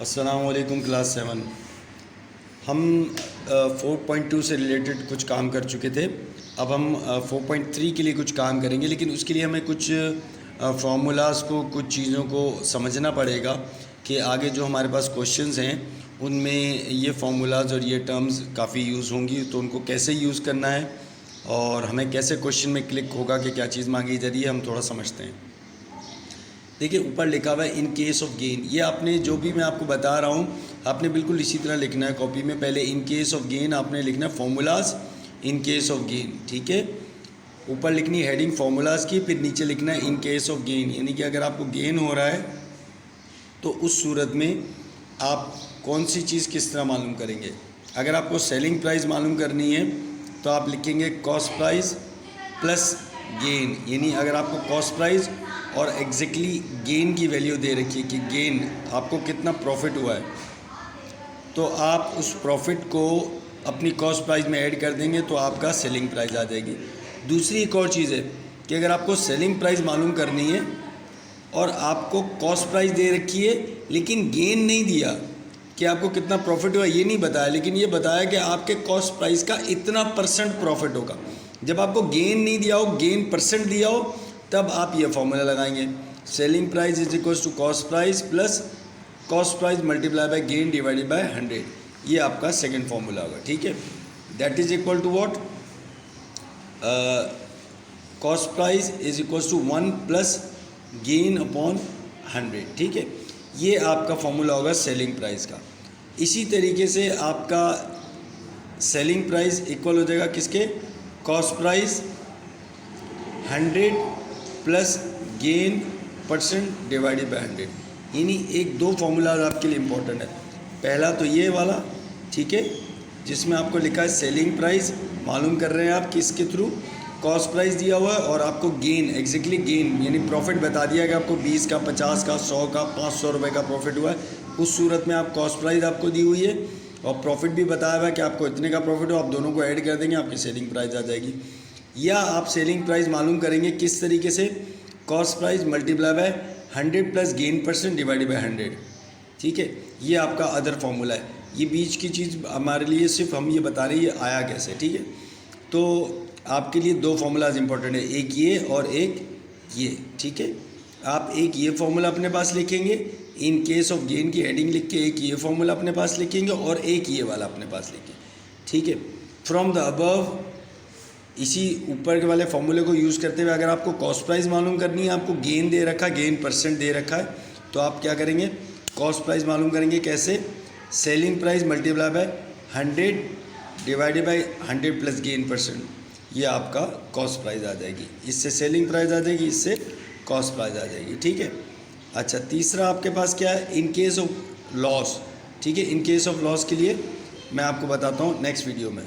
अस्सलामुअलैकुम क्लास 7। हम 4.2 से रिलेटेड कुछ काम कर चुके थे। अब हम 4.3 के लिए कुछ काम करेंगे, लेकिन उसके लिए हमें कुछ फार्मूलाज़ को, कुछ चीज़ों को समझना पड़ेगा कि आगे जो हमारे पास क्वेश्चंस हैं उनमें ये फार्मूलाज़ और ये टर्म्स काफ़ी यूज़ होंगी, तो उनको कैसे यूज़ करना है और हमें कैसे क्वेश्चन में क्लिक होगा कि क्या चीज़ मांगी जा रही है, हम थोड़ा समझते हैं। देखिए, ऊपर लिखा हुआ है इन केस ऑफ गेन। ये आपने जो भी मैं आपको बता रहा हूँ आपने बिल्कुल इसी तरह लिखना है कॉपी में। पहले इन केस ऑफ गेन आपने लिखना है formulas in case of gain, ठीक है। ऊपर लिखनी है हेडिंग फार्मूलाज की, फिर नीचे लिखना है इन केस ऑफ गेन, यानी कि अगर आपको गेन हो रहा है तो उस सूरत में आप कौन सी चीज़ किस तरह मालूम करेंगे। अगर आपको सेलिंग प्राइस मालूम करनी है तो आप लिखेंगे कॉस्ट प्राइस प्लस गेन, यानी अगर आपको कॉस्ट प्राइस और एग्जैक्टली गेन की वैल्यू दे रखी है कि गेन आपको कितना प्रॉफिट हुआ है, तो आप उस प्रॉफिट को अपनी कॉस्ट प्राइस में ऐड कर देंगे तो आपका सेलिंग प्राइस आ जाएगी। दूसरी एक और चीज़ है कि अगर आपको सेलिंग प्राइस मालूम करनी है और आपको कॉस्ट प्राइस दे रखी है लेकिन गेन नहीं दिया कि आपको कितना प्रॉफिट हुआ, ये नहीं बताया, लेकिन ये बताया कि आपके कॉस्ट प्राइस का इतना % प्रॉफिट होगा। जब आपको गेन नहीं दिया हो, गेन % दिया हो, तब आप ये फॉर्मूला लगाएंगे selling price is equal to cost price plus cost price multiply by gain divided by 100। ये आपका सेकंड फॉर्मूला होगा, ठीक है। That is equal to what, cost price is equal to 1 plus gain upon 100, ठीक है। ये आपका फॉर्मूला होगा सेलिंग प्राइस का। इसी तरीके से आपका सेलिंग प्राइस इक्वल हो जाएगा किसके, cost price 100 plus gain % divided by 100, यानी एक दो फार्मूला आपके लिए इम्पोर्टेंट है। पहला तो ये वाला, ठीक है, जिसमें आपको लिखा है सेलिंग प्राइस मालूम कर रहे हैं आप किसके थ्रू, कॉस्ट प्राइस दिया हुआ है और आपको गेन, एग्जैक्टली गेन यानी प्रॉफिट बता दिया कि आपको 20 का, 50 का, 100 का, 500 रुपये का प्रॉफिट हुआ है। उस सूरत में आप कॉस्ट प्राइस आपको दी हुई है और प्रॉफिट भी बताया हुआ है कि आपको इतने का प्रॉफिट हो, आप दोनों को ऐड कर देंगे, आपकी सेलिंग प्राइस आ जाएगी। या आप सेलिंग प्राइस मालूम करेंगे किस तरीके से, cost price multiply by 100 plus gain % divided by 100, ठीक है। ये आपका अदर फार्मूला है। ये बीच की चीज़ हमारे लिए सिर्फ हम ये बता रहे हैं आया कैसे, ठीक है। तो आपके लिए दो फार्मूलाज इंपॉर्टेंट है, एक ये और एक ये, ठीक है। आप एक ये फार्मूला अपने पास लिखेंगे इन केस ऑफ गेन की हेडिंग लिख के, एक ये फार्मूला अपने पास लिखेंगे और एक ये वाला अपने पास लिखेंगे, ठीक है। फ्रॉम द अबव, इसी ऊपर के वाले फॉर्मूले को यूज़ करते हुए अगर आपको कॉस्ट प्राइस मालूम करनी है, आपको गेन दे रखा है, गेन % दे रखा है, तो आप क्या करेंगे, कॉस्ट प्राइस मालूम करेंगे कैसे, selling price multiply by 100 divided by 100 plus gain %, ये आपका कॉस्ट प्राइस आ जाएगी। इससे सेलिंग प्राइस आ जाएगी, इससे कॉस्ट प्राइस आ जाएगी, ठीक है। अच्छा, तीसरा आपके पास क्या है, इन केस ऑफ लॉस, ठीक है। इन केस ऑफ लॉस के लिए मैं आपको बताता हूँ नेक्स्ट वीडियो में।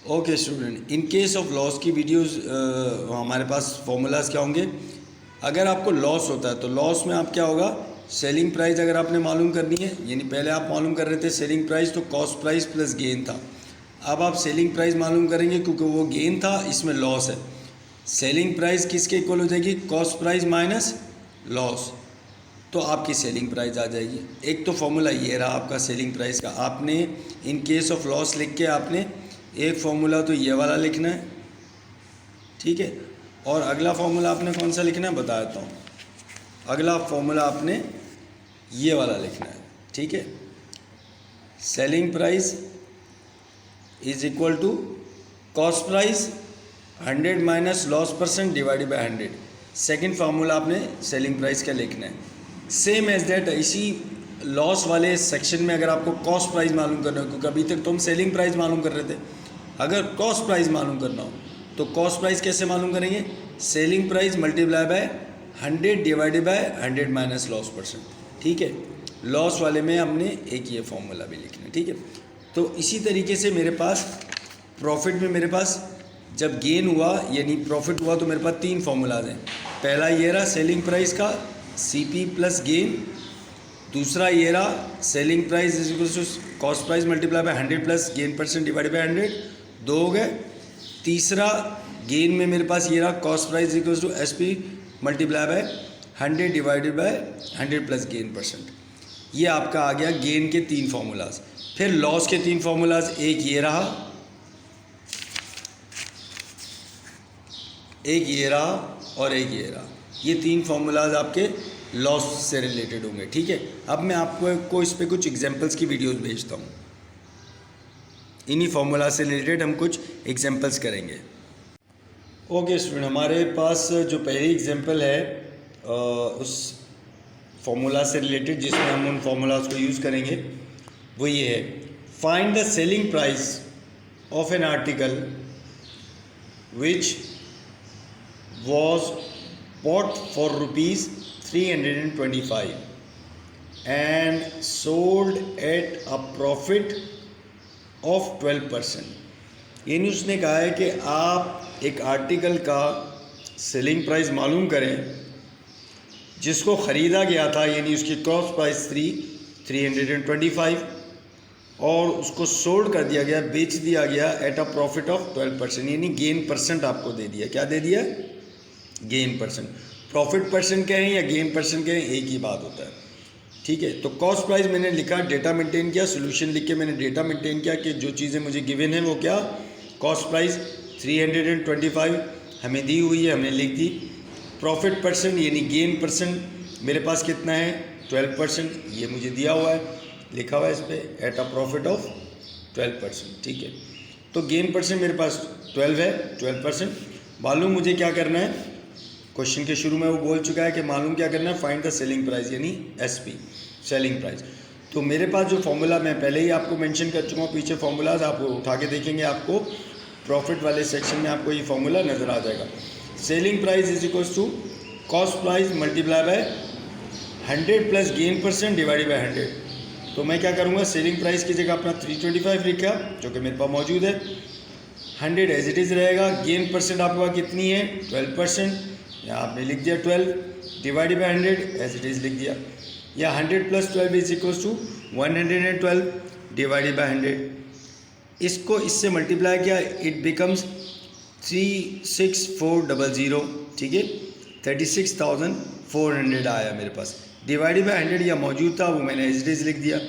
Okay student, in case of loss की वीडियोस हमारे पास फॉर्मूलाज क्या होंगे। अगर आपको लॉस होता है तो लॉस में आप क्या होगा, सेलिंग प्राइस अगर आपने मालूम करनी है, यानी पहले आप मालूम कर रहे थे सेलिंग प्राइस तो कॉस्ट प्राइस प्लस गेन था, अब आप सेलिंग प्राइस मालूम करेंगे क्योंकि वो गेन था, इसमें लॉस है। सेलिंग प्राइस किसके इक्वल हो जाएगी, कॉस्ट प्राइस माइनस लॉस, तो आपकी सेलिंग प्राइस आ जाएगी। एक तो फॉर्मूला ये रहा आपका सेलिंग प्राइस का। आपने इन केस ऑफ लॉस लिख के आपने एक फार्मूला तो ये वाला लिखना है, ठीक है। और अगला फार्मूला आपने कौन सा लिखना है बता देता हूँ। अगला फार्मूला आपने ये वाला लिखना है, ठीक है। Selling price is equal to cost price 100 minus loss % divided by 100। Second formula आपने सेलिंग प्राइस का लिखना है। सेम एज दैट, इसी लॉस वाले सेक्शन में अगर आपको कॉस्ट प्राइस मालूम करना हो, क्योंकि अभी तक तो हम सेलिंग प्राइस मालूम कर रहे थे, अगर कॉस्ट प्राइस मालूम करना हो तो कॉस्ट प्राइस कैसे मालूम करेंगे, selling price multiply by 100 divided by 100 minus loss %, ठीक है। लॉस वाले में हमने एक ये फॉर्मूला भी लिखना है, ठीक है। तो इसी तरीके से मेरे पास प्रॉफिट में, मेरे पास जब गेन हुआ यानी प्रॉफिट हुआ तो मेरे पास 3 फार्मूलाज हैं। पहला ये रहा सेलिंग प्राइस का CP प्लस गेन, दूसरा ये रहा selling price is equal to cost price multiply by 100 plus gain % divided by 100, 2 हो गए। तीसरा गेन में मेरे पास ये रहा cost price equal to SP multiply by 100 divided by 100 plus gain %। ये आपका आ गया गेन के 3 फार्मूलाज। फिर लॉस के 3 फार्मूलाज, एक ये रहा, एक ये रहा और एक ये रहा। ये 3 फार्मूलाज आपके लॉस से रिलेटेड होंगे, ठीक है। अब मैं आपको इस पे कुछ एग्जांपल्स की वीडियोस भेजता हूँ। इन्हीं फार्मूला से रिलेटेड हम कुछ एग्जांपल्स करेंगे। ओके स्टूडेंट, हमारे पास जो पहली एग्जांपल है उस फार्मूला से रिलेटेड जिसमें हम उन फार्मूलाज को यूज़ करेंगे वो ये है, find the selling price of an article which was bought for rupees 325 and sold at a profit of 12%। यानी उसने कहा है कि आप एक आर्टिकल का सेलिंग प्राइस मालूम करें जिसको ख़रीदा गया था, यानी उसकी कॉस्ट प्राइस 325 और उसको सोल्ड कर दिया गया, बेच दिया गया एट अ प्रॉफिट ऑफ 12%, यानी गेन परसेंट आपको दे दिया। क्या दे दिया? Gain percent. प्रॉफिट परसेंट कहें या गेन परसेंट कहें, एक ही बात होता है, ठीक है। तो कॉस्ट प्राइस मैंने लिखा, डेटा मेंटेन किया, सोल्यूशन लिख के मैंने डेटा मेंटेन किया कि जो चीज़ें मुझे गिवन है वो क्या, कॉस्ट प्राइस 325 हमें दी हुई है, हमने लिख दी। प्रॉफिट परसेंट यानी गेन परसेंट मेरे पास कितना है, 12%, ये मुझे दिया हुआ है, लिखा हुआ है इस पर, एट अ प्रॉफिट ऑफ 12%, ठीक है। तो गेन परसेंट मेरे पास 12 है, 12%। मालूम मुझे क्या करना है, क्वेश्चन के शुरू में वो बोल चुका है कि मालूम क्या करना है, फाइंड द सेलिंग प्राइस यानी एसपी, सेलिंग प्राइस। तो मेरे पास जो फॉर्मूला मैं पहले ही आपको मेंशन कर चुका हूँ, पीछे फॉर्मूलाज आप उठा के देखेंगे, आपको प्रॉफिट वाले सेक्शन में आपको ये फॉर्मूला नज़र आ जाएगा। Selling price is equals to cost price multiply by 100 plus gain percent divided by 100। तो मैं क्या करूँगा, सेलिंग प्राइस की जगह अपना 325 लिखा जो कि मेरे पास मौजूद है, 100 एज इट इज़ रहेगा। गेन परसेंट आपके पास कितनी है, 12%, यहाँ आपने लिख दिया 12 divided by 100 as it is लिख दिया, या 100 plus 12 is equals to 112 divided by 100। इसको इससे मल्टीप्लाई किया, इट बिकम्स 36400, ठीक है, 36,400 आया मेरे पास। डिवाइडेड बाय 100 या मौजूद था, वो मैंने एज इट इज़ लिख दिया।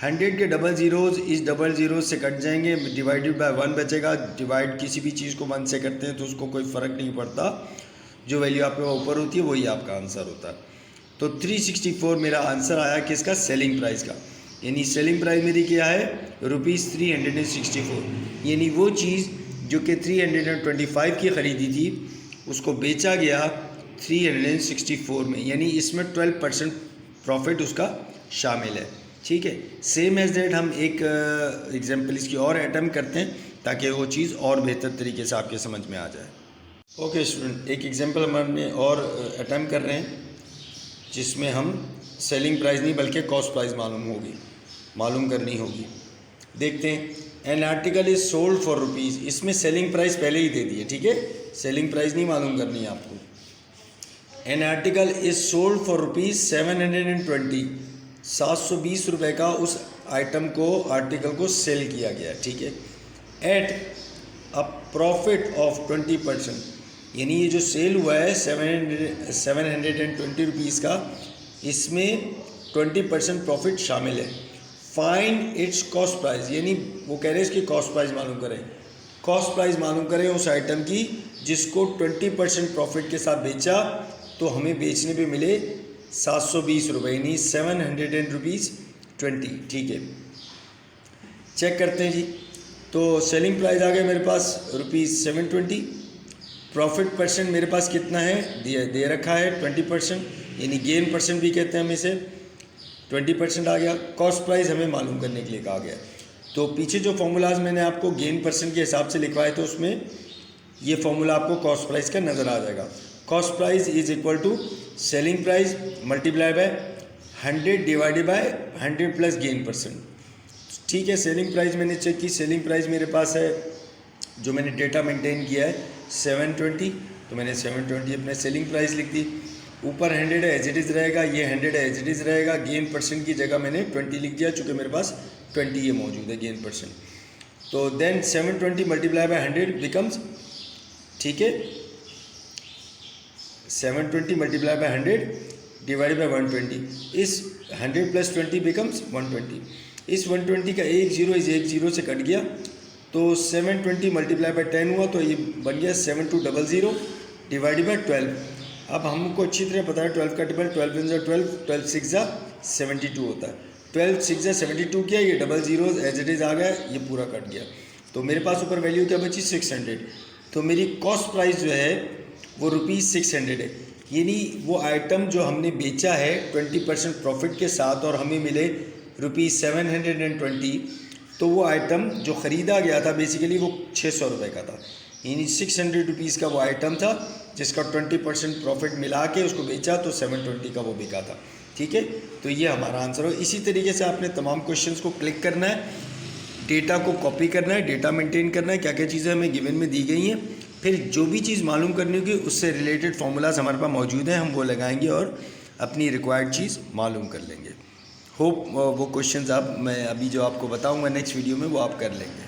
100 के डबल ज़ीरोज़ इस डबल ज़ीरो से कट जाएंगे, डिवाइडेड बाय 1 बचेगा। डिवाइड किसी भी चीज़ को 1 से करते हैं तो उसको कोई फ़र्क नहीं पड़ता, जो वैल्यू आपके ऊपर होती है वही आपका आंसर होता है। तो 364 मेरा आंसर आया किसका, सेलिंग प्राइस का। यानी सेलिंग प्राइस मेरी क्या है, ₹364, यानी वो चीज़ जो कि 325 की ख़रीदी थी उसको बेचा गया 364 में, यानी इसमें 12% प्रॉफिट उसका शामिल है, ठीक है। सेम एज दैट हम एक एग्जांपल इसकी और अटैम्प्ट करते हैं ताकि वो चीज़ और बेहतर तरीके से आपके समझ में आ जाए। ओके स्टूडेंट, एक एग्जांपल हमारे और अटैम्प्ट कर रहे हैं जिसमें हम सेलिंग प्राइस नहीं बल्कि कॉस्ट प्राइस मालूम करनी होगी। देखते हैं, an article is sold for rupees, इसमें सेलिंग प्राइस पहले ही दे दी है, ठीक है, सेलिंग प्राइस नहीं मालूम करनी है आपको। An article is sold for rupees 720, 720 रुपये का उस आर्टिकल को सेल किया गया, ठीक है, एट अ प्रॉफिट ऑफ 20%, यानी ये जो सेल हुआ है 720 रुपीज़ का, इसमें 20% प्रॉफिट शामिल है। फाइंड इट्स कॉस्ट प्राइस, यानी वो कह रहे हैं इसकी कॉस्ट प्राइस मालूम करें। कॉस्ट प्राइस मालूम करें उस आइटम की जिसको 20% प्रॉफिट के साथ बेचा तो हमें बेचने पे मिले 720 रुपये, यानी 700 रुपीज़ 20, ठीक है। चेक करते हैं जी, तो सेलिंग प्राइस आ गया मेरे पास ₹720, प्रॉफिट परसेंट मेरे पास कितना है, दे रखा है 20%, यानी गेन परसेंट भी कहते हैं हम इसे, 20% आ गया। कॉस्ट प्राइस हमें मालूम करने के लिए कहा गया। तो पीछे जो फॉर्मूलाज मैंने आपको गेन परसेंट के हिसाब से लिखवाए तो उसमें ये फॉर्मूला आपको कॉस्ट प्राइस का नज़र आ जाएगा। Cost price is equal to selling price multiply by 100 divided by 100 plus gain percent, ठीक है। सेलिंग प्राइस मैंने चेक की, सेलिंग प्राइस मेरे पास है जो मैंने डेटा मेंटेन किया है 720, तो मैंने 720 अपने सेलिंग प्राइस लिख दी। ऊपर 100 है एज इट इज़ रहेगा, ये 100 है एज इट इज़ रहेगा। गेन परसेंट की जगह मैंने 20 लिख दिया चूँकि मेरे पास 20 ये मौजूद है गेन परसेंट। तो देन 720 मल्टीप्लाई बाय 100 बिकम्स, ठीक है, 720 मल्टीप्लाई बाय 100 डिवाइड बाय 120। इस 100 + 20 बिकम्स 120। इस 120 का एक जीरो इस एक जीरो से कट गया, तो 720 मल्टीप्लाई बाय 10 हुआ, तो ये बन गया 7200 डिवाइडेड बाय 12। अब हमको अच्छी तरह पता है 12 का टेबल 12 × 12, 12 × 6 = 72 होता है। 12 × 6 = 72 किया, ये 00 एज इट इज़ आ गया, ये पूरा कट गया। तो मेरे पास ऊपर वैल्यू क्या बची 600। तो मेरी कॉस्ट प्राइस जो है वो ₹600 है, यानी वो आइटम जो हमने बेचा है 20% प्रॉफिट के साथ और हमें मिले ₹720, तो वो आइटम जो ख़रीदा गया था बेसिकली वो 600 रुपये का था, यानी 600 रुपीज़ का वो आइटम था जिसका 20% प्रॉफिट मिला के उसको बेचा तो 720 का वो बिका था। ठीक है, तो ये हमारा आंसर हो। इसी तरीके से आपने तमाम क्वेश्चंस को क्लिक करना है, डेटा को कॉपी करना है, डेटा मेंटेन करना है, क्या क्या चीज़ें हमें गिवन में दी गई हैं, फिर जो भी चीज़ मालूम करनी होगी उससे रिलेटेड फार्मूलाज हमारे पास मौजूद हैं, हम वो लगाएंगे और अपनी रिक्वायर्ड चीज़ मालूम कर लेंगे। होप वो क्वेश्चंस मैं अभी जो आपको बताऊंगा नेक्स्ट वीडियो में वो आप कर लेंगे।